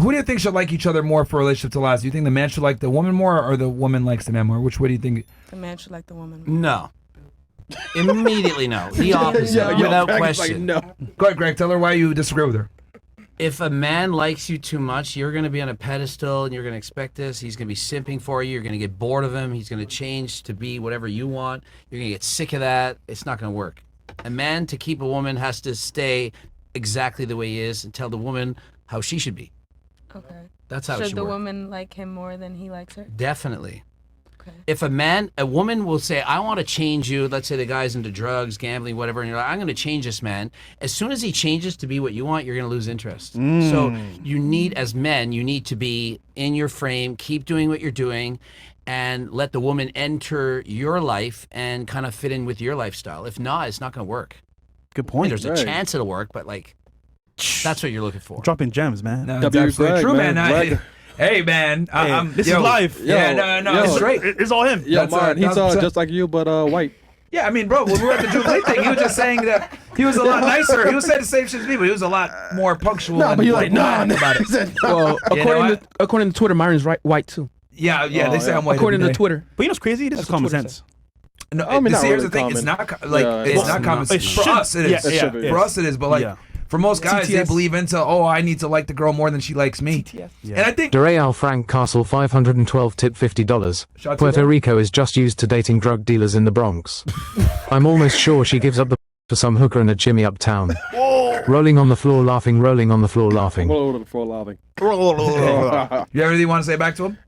Who do you think should like each other more for a relationship to last? Do you think the man should like the woman more, or the woman likes the man more? Which way do you think? The man should like the woman. No. Immediately no. The opposite, without question. Like, no. Go ahead, Greg. Tell her why you disagree with her. If a man likes you too much, you're going to be on a pedestal and you're going to expect this. He's going to be simping for you. You're going to get bored of him. He's going to change to be whatever you want. You're going to get sick of that. It's not going to work. A man, to keep a woman, has to stay exactly the way he is and tell the woman how she should be. Okay. That's how it should Should the work. woman like him more than he likes her? Definitely. Okay. If a woman will say, I want to change you, let's say the guy's into drugs, gambling, whatever, and you're like, I'm going to change this man. As soon as he changes to be what you want, you're going to lose interest. So you need, as men, you need to be in your frame, keep doing what you're doing, and let the woman enter your life and kind of fit in with your lifestyle. If not, it's not going to work. Good point. There's a chance it'll work, but like, that's what you're looking for. Dropping gems, man. No, that's absolutely true, man. Hey, man. This is life. No, it's straight. It's all him. Yo, man, he's just like you, but white. Yeah, I mean, bro, when we were at the Jubilee thing, he was just saying that he was a lot nicer. He was saying the same shit as me, but he was a lot more punctual. No, but you're like, nah, about it. Well, according to Twitter, Myron's white too. Yeah, they say I'm white. According to Twitter. But you know what's crazy? This is common sense. No, I mean, here's really the thing. common. It's not it's not common. For us, it is. For us, it is. But like. For most guys, they believe into, I need to like the girl more than she likes me. And I think... Dereal Frank Castle 512 tip $50. Puerto Rico is just used to dating drug dealers in the Bronx. I'm almost sure she gives up the for some hooker in a Jimmy uptown. Rolling on the floor laughing, rolling on the floor laughing. Rolling on the floor laughing. You have anything you want to say back to him?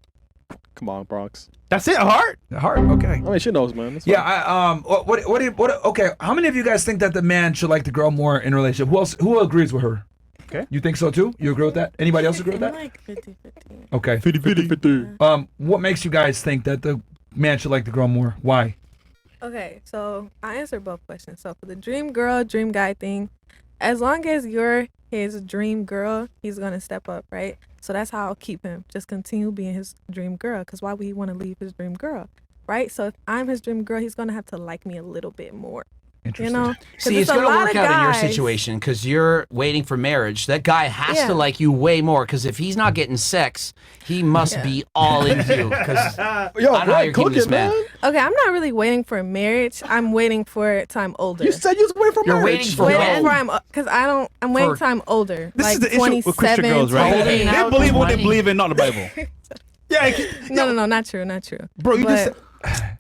Come on, Bronx. That's it, heart? Heart, okay. I mean, she knows, man. That's yeah, okay, how many of you guys think that the man should like the girl more in a relationship? Who agrees with her? Okay. You think so too? You agree with that? Anybody else agree with that? Like 50-50. Okay. 50-50. What makes you guys think that the man should like the girl more? Why? Okay, so I answer both questions. So for the dream girl, dream guy thing, as long as you're his dream girl, he's gonna step up, right? So that's how I'll keep him. Just continue being his dream girl. Because why would he want to leave his dream girl, right? So if I'm his dream girl, he's gonna have to like me a little bit more. Interesting. You know? See, it's going to work out in your situation because you're waiting for marriage. That guy has to like you way more because if he's not getting sex, he must be all into you. Because I don't know how you're keeping this man. Okay, I'm not really waiting for marriage. I'm waiting for time older. You said you was waiting for marriage. You're waiting for because I'm waiting time older. This like is the issue with Christian girls, right? They believe what they believe in, not the Bible. No, not true. Bro, you just...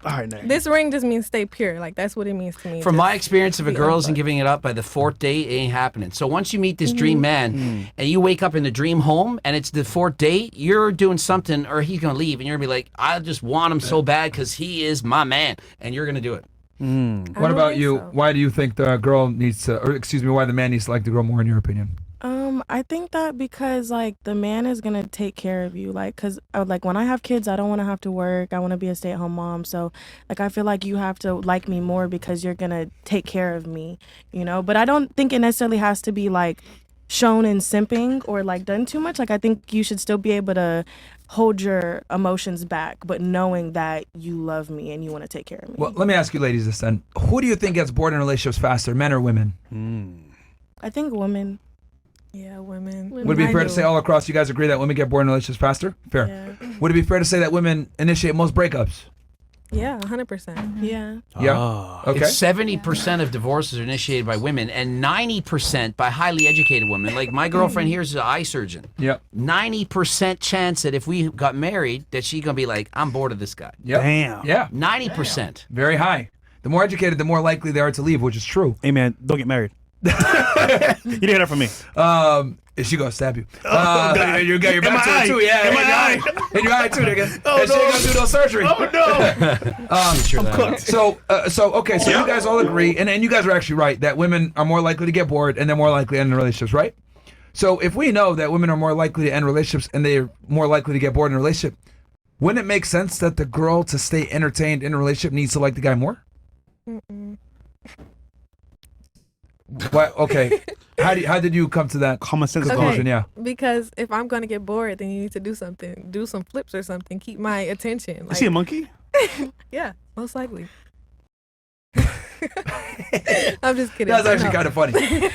All right, now. This ring just means stay pure. Like, that's what it means to me. From my experience, if a girl isn't giving it up by the fourth date, it ain't happening. So once you meet this dream man and you wake up in the dream home and it's the fourth date, you're doing something or he's going to leave and you're going to be like, I just want him so bad because he is my man. And you're going to do it. What about you? So. Why do you think the girl needs to, or excuse me, why the man needs to like the girl more in your opinion? I think that because like the man is gonna take care of you, like, cause like when I have kids, I don't want to have to work. I want to be a stay-at-home mom. So like I feel like you have to like me more because you're gonna take care of me, you know. But I don't think it necessarily has to be like shown in simping or like done too much. Like I think you should still be able to hold your emotions back, but knowing that you love me and you want to take care of me. Well, let me ask you ladies this then. Who do you think gets bored in relationships faster, men or women? I think women. Yeah, women. Would it be fair to say all across you guys agree that women get bored in relationships faster? Fair. Yeah. Would it be fair to say that women initiate most breakups? Yeah, 100%. Yeah. Yeah. Okay. 70% of divorces are initiated by women and 90% by highly educated women. Like my girlfriend here is an eye surgeon. Yep. 90% chance that if we got married, that she's gonna be like, I'm bored of this guy. Yep. Damn. Yeah. 90%. Very high. The more educated, the more likely they are to leave, which is true. Hey man, don't get married. You didn't hear that from me. She gonna stab you. You got your back to it too. Yeah. In my eye. In your eye too, nigga. Oh, and she ain't gonna do no surgery. Oh no. I'm cooked. So you guys all agree, and you guys are actually right that women are more likely to get bored and they're more likely to end relationships, right? So if we know that women are more likely to end relationships and they're more likely to get bored in a relationship, wouldn't it make sense that the girl to stay entertained in a relationship needs to like the guy more? What? Okay. How did you come to that common sense conclusion? Yeah. Because if I'm gonna get bored, then you need to do something, do some flips or something, keep my attention. Is he a monkey? Yeah, most likely. I'm just kidding. That's actually kind of funny.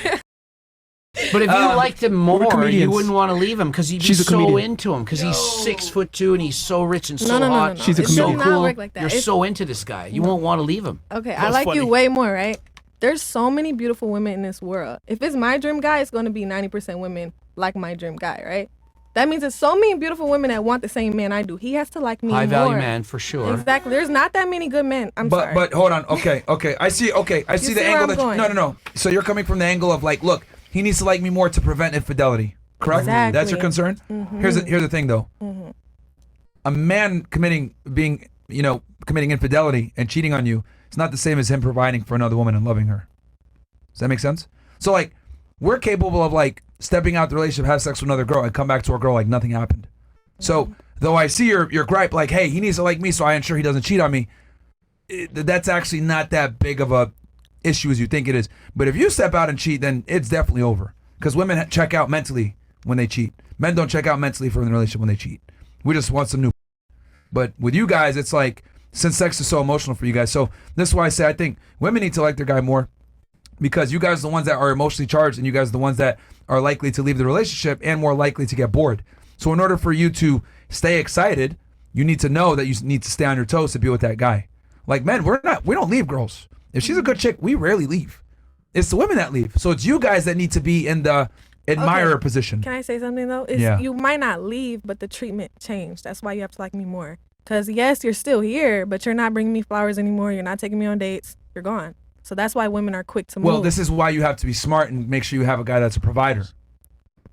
But if you liked him more, you comedians. wouldn't want to leave him because you'd be She's a so comedian. into him because he's 6'2" and he's so rich and so No. hot. She's a It comedian. does So not cool. work like that. You're It's- so into this guy. You won't want to leave him. Okay, I That's like funny. you way more, right? There's so many beautiful women in this world. If it's my dream guy, it's going to be 90% women like my dream guy, right? That means there's so many beautiful women that want the same man I do. He has to like me High value more. man for sure. Exactly. There's not that many good men. I'm sorry. But hold on. Okay. I see. Okay, I see the see where angle I'm that going? no. So you're coming from the angle of like, look, he needs to like me more to prevent infidelity. Correct? Exactly. That's your concern. Here's the thing though. A man committing infidelity and cheating on you is not the same as him providing for another woman and loving her. Does that make sense? So like, we're capable of like stepping out the relationship, have sex with another girl, and come back to our girl like nothing happened. So though I see your gripe, like, hey, he needs to like me, so I ensure he doesn't cheat on me. That's actually not that big of a issue as you think it is. But if you step out and cheat, then it's definitely over. Because women check out mentally when they cheat. Men don't check out mentally from the relationship when they cheat. We just want some new. But with you guys, it's like, since sex is so emotional for you guys, so this is why I say I think women need to like their guy more. Because you guys are the ones that are emotionally charged, and you guys are the ones that are likely to leave the relationship and more likely to get bored. So in order for you to stay excited, you need to know that you need to stay on your toes to be with that guy. Like men, we don't leave girls. If she's a good chick, we rarely leave. It's the women that leave. So it's you guys that need to be in the admirer position. Can I say something though? You might not leave, but the treatment changed. That's why you have to like me more. Because yes, you're still here, but you're not bringing me flowers anymore. You're not taking me on dates. You're gone. So that's why women are quick to move. Well, this is why you have to be smart and make sure you have a guy that's a provider.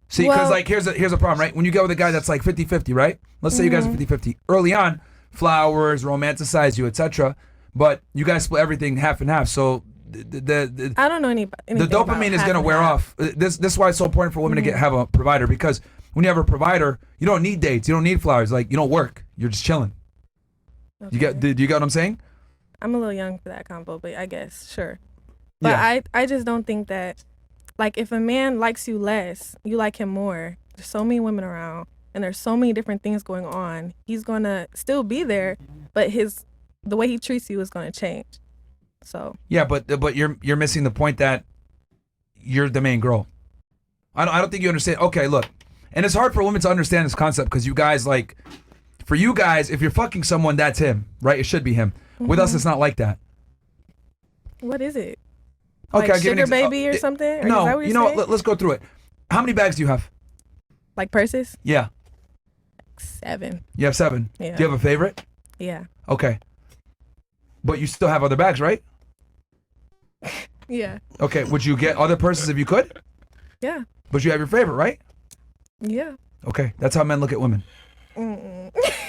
See, because like here's a problem, right? When you go with a guy that's like 50-50, right? Let's say you guys are 50-50. Early on, flowers, romanticize you, etc. But you guys split everything half and half. So the I don't know anything. The dopamine is going to wear off. This is why it's so important for women to have a provider, because when you have a provider, you don't need dates, you don't need flowers, like you don't work, you're just chilling. Okay. Do you get what I'm saying? I'm a little young for that combo, but I guess sure. But Yeah. I just don't think that, like, if a man likes you less, you like him more. There's so many women around, and there's so many different things going on. He's gonna still be there, but the way he treats you is gonna change. So Yeah, but you're missing the point that you're the main girl. I don't think you understand. Okay, look, and it's hard for women to understand this concept because you guys like, for you guys, if you're fucking someone, that's him, right? It should be him. With us, it's not like that. what is it? Okay, Like I'll give you an sugar example. baby or something? Or is that No, what you you're know saying? what? Let's go through it. How many bags do you have? Like purses? Yeah, 7. you have 7. Yeah. Do you have a favorite? Yeah. Okay, but you still have other bags, right? Yeah. Okay, would you get other purses if you could? Yeah. But you have your favorite, right? Yeah. Okay, that's how men look at women.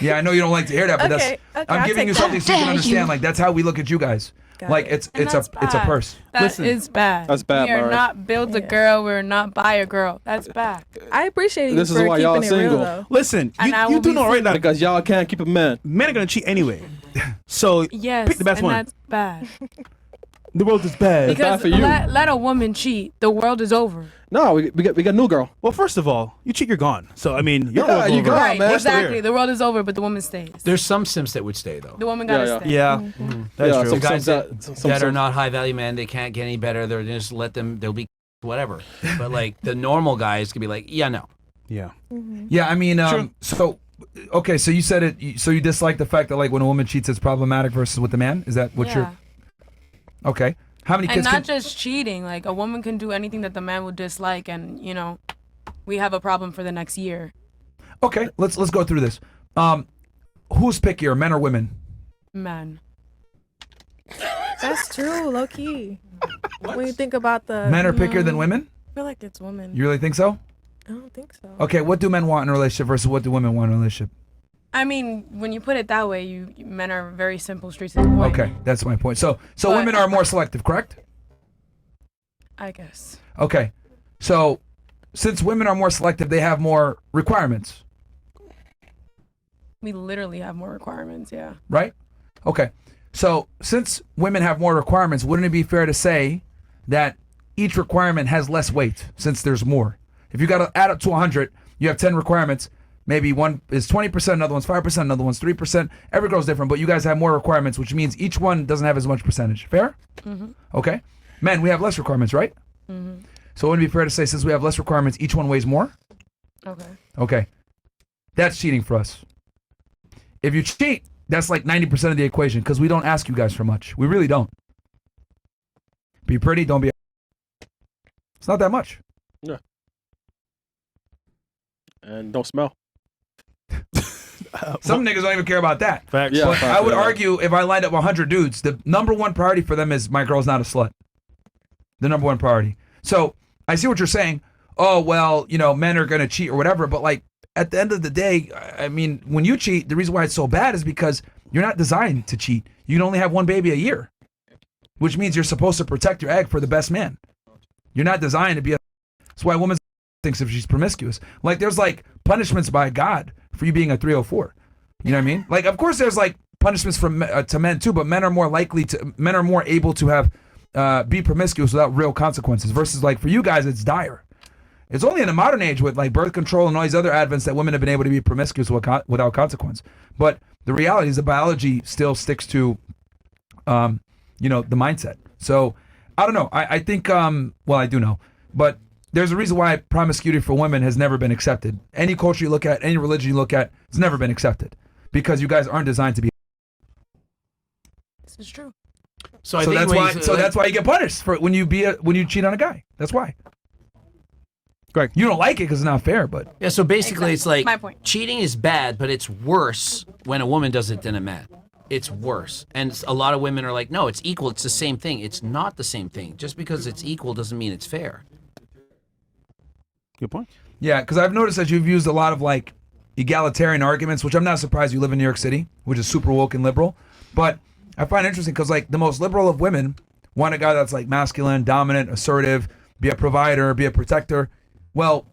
Yeah, I know you don't like to hear that, but Okay, that's okay, I'm I'll giving take you that. something so you can understand. Like that's how we look at you guys. Got Like it. it's a purse. That is bad. That's bad, We are Mara. not build a girl. We're not buy a girl. That's bad. I appreciate you This is for why keeping y'all it real, single. though. Listen, And I you will do be know right now, Because y'all can't keep a man. men are gonna cheat anyway. So Yes, pick the best and one. that's bad. The world is bad. Because for you. let a woman cheat, the world is over. No, we got a new girl. Well, first of all, you cheat, you're gone. So I mean, you're Yeah, you over. gone, Right, man. exactly. The world is over, but the woman stays. There's some simps that would stay though. The woman gotta Yeah, stay. Yeah, that's Yeah, true. some- Guys that, some- that are not high value men, they can't get any better. They're just let them. They'll be whatever. But like the normal guys could be like, yeah, no. Yeah. Yeah, I mean, so okay, so you said it. So you dislike the fact that like when a woman cheats, it's problematic versus with the man. Is that what Yeah. you're? Okay. How many And kids? not Can, just cheating. Like a woman can do anything that the man would dislike, and we have a problem for the next year. okay, let's go through this. Who's pickier, men or women? Men. That's true, low key. When you think about the Men are pickier than women? I feel like it's women. You really think so? I don't think so. Okay, what do men want in a relationship versus what do women want in a relationship? I mean, when you put it that way, men are very simple, straight to the point. Okay, that's my point. So But- women are more selective, correct? I guess. Okay, so since women are more selective, they have more requirements, We literally have more requirements, yeah. right? Okay, so since women have more requirements, wouldn't it be fair to say that each requirement has less weight since there's more? If you got to add up to 100, you have 10 requirements. Maybe one is 20%, another one's 5%, another one's 3%. Every girl's different, but you guys have more requirements, which means each one doesn't have as much percentage. Fair? Mm-hmm. Okay. Men, we have less requirements, right? Mm-hmm. So it wouldn't be fair to say since we have less requirements, each one weighs more? Okay. Okay. That's cheating for us. If you cheat, that's like 90% of the equation because we don't ask you guys for much. We really don't. Be pretty, don't be... It's not that much. Yeah. And don't smell. Some niggas don't even care about that. Facts. Yeah, But facts, I would yeah. argue if I lined up 100 dudes, the number one priority for them is my girl's not a slut. The number one priority. So I see what you're saying. Oh, well, you know, men are going to cheat or whatever. But like at the end of the day, I mean, when you cheat, the reason why it's so bad is because you're not designed to cheat. You can only have one baby a year, which means you're supposed to protect your egg for the best man. You're not designed to be a... That's why a woman thinks if she's promiscuous. Like there's like punishments by God for you being a 304. You know what I mean? Like, of course there's like punishments from to men too, but men are more able to have be promiscuous without real consequences versus like for you guys it's dire. It's only in the modern age with like birth control and all these other advents that women have been able to be promiscuous without consequence. But the reality is the biology still sticks to you know, the mindset. So I don't know. I think well, I do know, but there's a reason why promiscuity for women has never been accepted. Any culture you look at, any religion you look at, it's never been accepted because you guys aren't designed to be. This is true. So that's why. So that's why you get punished for when you cheat on a guy. That's why. Greg, you don't like it because it's not fair, but yeah. So basically, it's like My point. cheating is bad, but it's worse when a woman does it than a man. It's worse, and a lot of women are like, "No, it's equal. It's the same thing." It's not the same thing. Just because it's equal doesn't mean it's fair. good point. yeah, because I've noticed that you've used a lot of like egalitarian arguments, which I'm not surprised you live in New York City, which is super woke and liberal. But I find it interesting because like the most liberal of women want a guy that's like masculine, dominant, assertive, be a provider, be a protector. Well,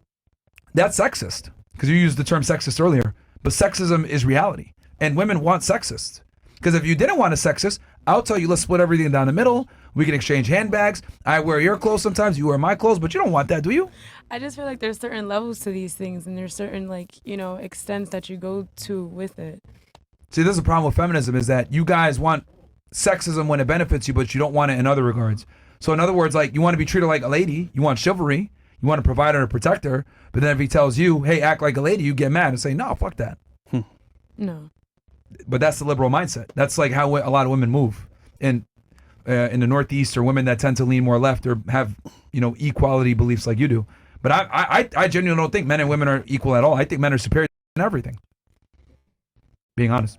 that's sexist because you used the term sexist earlier. But sexism is reality, and women want sexists. Because if you didn't want a sexist, I'll tell you, let's split everything down the middle. We can exchange handbags. I wear your clothes sometimes, you wear my clothes, but you don't want that, do you? I just feel like there's certain levels to these things, and there's certain like extents that you go to with it. See, this is the problem with feminism is that you guys want sexism when it benefits you, but you don't want it in other regards. So in other words, like you want to be treated like a lady, you want chivalry, you want a provider and a protector, but then if he tells you, hey, act like a lady, you get mad and say, no, fuck that. No. But that's the liberal mindset. That's like how a lot of women move in the Northeast, or women that tend to lean more left or have equality beliefs like you do. But I genuinely don't think men and women are equal at all. I think men are superior in everything. Being honest.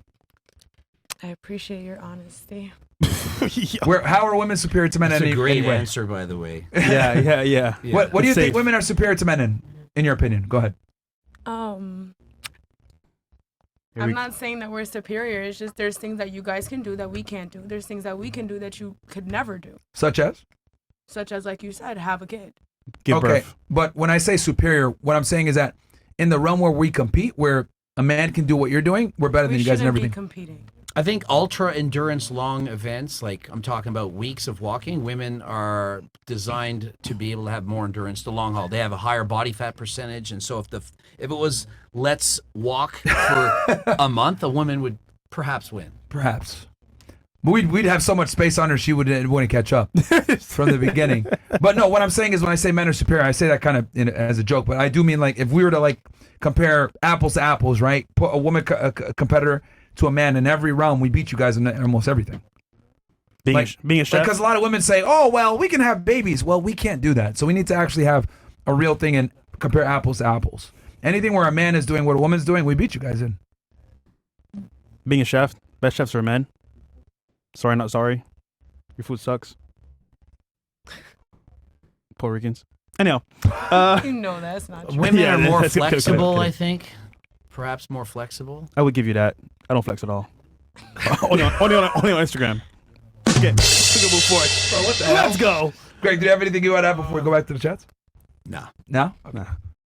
I appreciate your honesty. How are women superior to men? That's in a great any way? answer, by the way. Yeah. What do you Safe. think women are superior to men in your opinion? Go ahead. I'm not saying that we're superior. It's just there's things that you guys can do that we can't do. There's things that we can do that you could never do. Such as? Such as, like you said, have a kid. Give okay, birth. But when I say superior, what I'm saying is that in the realm where we compete, where a man can do what you're doing, we're better than you guys in everything. Be competing. I think ultra endurance long events, like I'm talking about weeks of walking, women are designed to be able to have more endurance the long haul. They have a higher body fat percentage, and so if it was let's walk for a month, a woman would perhaps win. Perhaps. But we'd have so much space on her she wouldn't catch up from the beginning. But no, what I'm saying is when I say men are superior, I say that kind of as a joke, but I do mean like if we were to like compare apples to apples, right? Put a woman competitor to a man in every realm, we beat you guys in almost everything. Being a chef? Because a lot of women say, oh, well, we can have babies. Well, we can't do that. So we need to actually have a real thing and compare apples to apples. Anything where a man is doing what a woman's doing, we beat you guys in. Being a chef, best chefs are men. Sorry, not sorry. Your food sucks. Puerto Ricans. Anyhow. That's not true. Women are more that's good. flexible, I think. Perhaps more flexible. I would give you that. I don't flex at all. only on Instagram. Okay, let's move forward. What the hell? Let's go. Greg, do you have anything you want to add before we go back to the chats? No. No? Nah.